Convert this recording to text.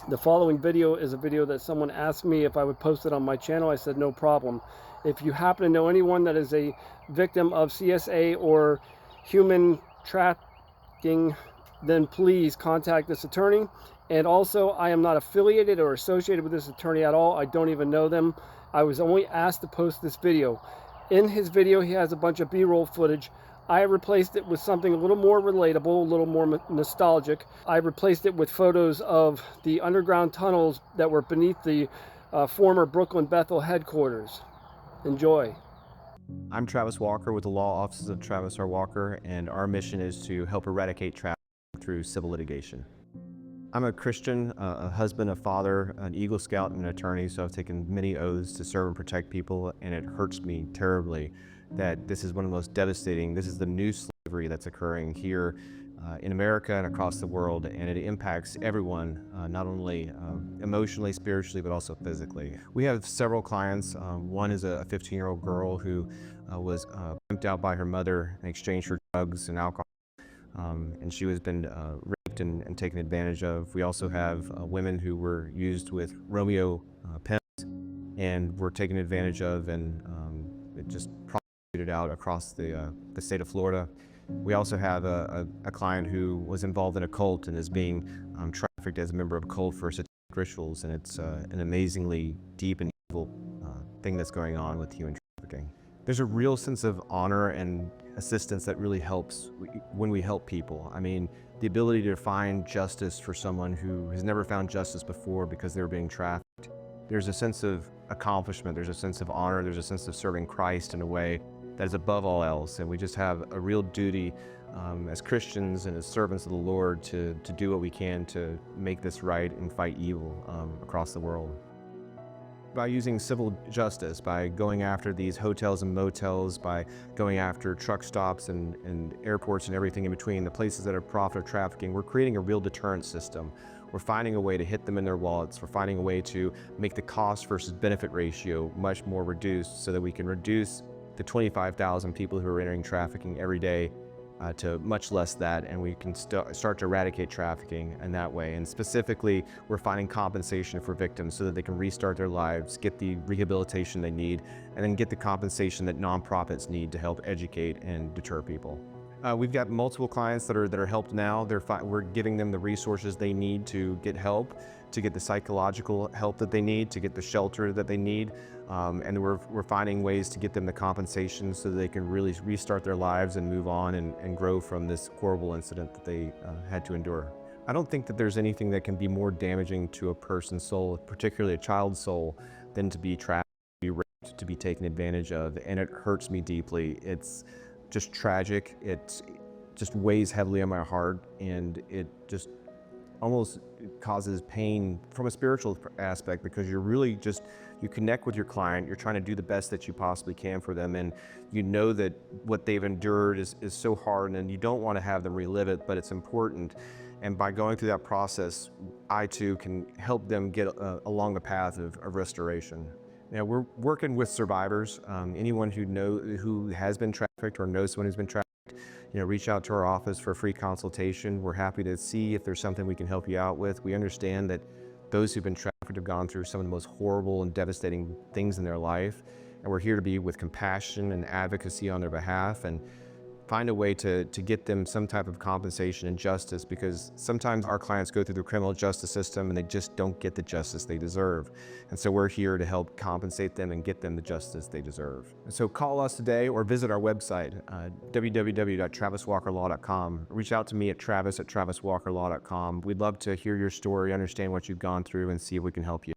The following video is a video that someone asked me if I would post it on my channel. I said no problem. If you happen to know anyone that is a victim of CSA or human trafficking, then please contact this attorney. And also, I am not affiliated or associated with this attorney at all. I don't even know them. I was only asked to post this video. In his video, he has a bunch of B-roll footage. I replaced it with something a little more relatable, a little more nostalgic. I replaced it with photos of the underground tunnels that were beneath the former Brooklyn Bethel headquarters. Enjoy. I'm Travis Walker with the Law Offices of Travis R. Walker, and our mission is to help eradicate trafficking through civil litigation. I'm a Christian, a husband, a father, an Eagle Scout, and an attorney, so I've taken many oaths to serve and protect people, and it hurts me terribly that this is one of the most devastating. This is the new slavery that's occurring here in America and across the world, and it impacts everyone, not only emotionally, spiritually, but also physically. We have several clients. One is a 15-year-old girl who was pimped out by her mother in exchange for drugs and alcohol, and she was been raped and taken advantage of. We also have women who were used with Romeo pimps and were taken advantage of and just prostituted out across the state of Florida. We also have a client who was involved in a cult and is being trafficked as a member of a cult for satanic rituals, and it's an amazingly deep and evil thing that's going on with human trafficking. There's a real sense of honor and assistance that really helps when we help people. I mean, the ability to find justice for someone who has never found justice before because they were being trafficked. There's a sense of accomplishment, there's a sense of honor, there's a sense of serving Christ in a way that is above all else. And we just have a real duty as Christians and as servants of the Lord to do what we can to make this right and fight evil across the world. By using civil justice, by going after these hotels and motels, by going after truck stops and airports and everything in between, the places that are profit of trafficking, we're creating a real deterrent system. We're finding a way to hit them in their wallets. We're finding a way to make the cost versus benefit ratio much more reduced so that we can reduce the 25,000 people who are entering trafficking every day to much less that, and we can start to eradicate trafficking in that way. And specifically, we're finding compensation for victims so that they can restart their lives, get the rehabilitation they need, and then get the compensation that nonprofits need to help educate and deter people. We've got multiple clients that are helped now. We're giving them the resources they need to get help, to get the psychological help that they need, to get the shelter that they need. And we're finding ways to get them the compensation so that they can really restart their lives and move on and grow from this horrible incident that they had to endure. I don't think that there's anything that can be more damaging to a person's soul, particularly a child's soul, than to be trafficked, to be raped, to be taken advantage of, and it hurts me deeply. It's just tragic. It just weighs heavily on my heart, and it just almost causes pain from a spiritual aspect, because you're really just, you connect with your client, you're trying to do the best that you possibly can for them, and you know that what they've endured is so hard, and you don't want to have them relive it, but it's important. And by going through that process, I too can help them get along the path of restoration. Now, we're working with survivors. Anyone who has been trafficked or knows someone who's been trafficked, reach out to our office for a free consultation. We're happy to see if there's something we can help you out with. We understand that those who've been trafficked have gone through some of the most horrible and devastating things in their life, and we're here to be with compassion and advocacy on their behalf and find a way to get them some type of compensation and justice, because sometimes our clients go through the criminal justice system and they just don't get the justice they deserve. And so we're here to help compensate them and get them the justice they deserve. And so call us today or visit our website, www.traviswalkerlaw.com. Reach out to me at travis@traviswalkerlaw.com. We'd love to hear your story, understand what you've gone through, and see if we can help you.